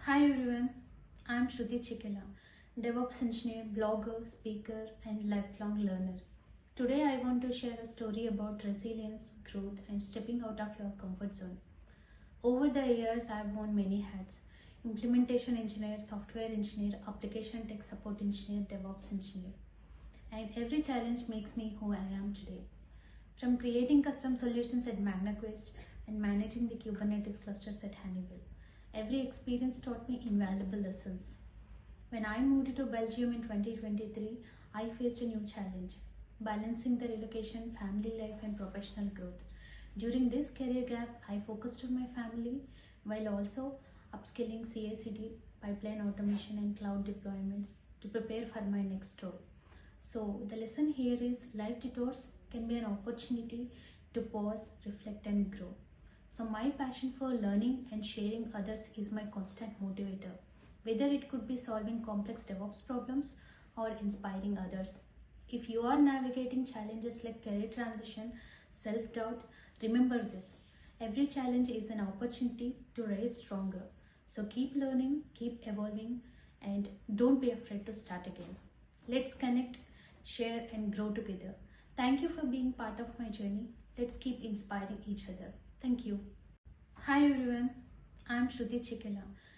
Hi everyone, I'm Shruthi Chikkela, DevOps engineer, blogger, speaker, and lifelong learner. Today I want to share a story about resilience, growth, and stepping out of your comfort zone. Over the years, I've worn many hats: implementation engineer, software engineer, application tech support engineer, DevOps engineer. And every challenge makes me who I am today. From creating custom solutions at MagnaQuest and managing the Kubernetes clusters at Honeywell, every experience taught me invaluable lessons. When I moved to Belgium in 2023, I faced a new challenge: balancing the relocation, family life, and professional growth. During this career gap, I focused on my family while also upskilling CI/CD, pipeline automation, and cloud deployments to prepare for my next role. So, the lesson here is life detours can be an opportunity to pause, reflect, and grow. So, my passion for learning and sharing others is my constant motivator, whether it could be solving complex DevOps problems or inspiring others. If you are navigating challenges like career transition, self doubt, remember this: every challenge is an opportunity to rise stronger. So, keep learning, keep evolving, and don't be afraid to start again. Let's connect, share, and grow together. Thank you for being part of my journey. Let's keep inspiring each other. Thank you. Hi everyone, I'm Shruthi Chikkela,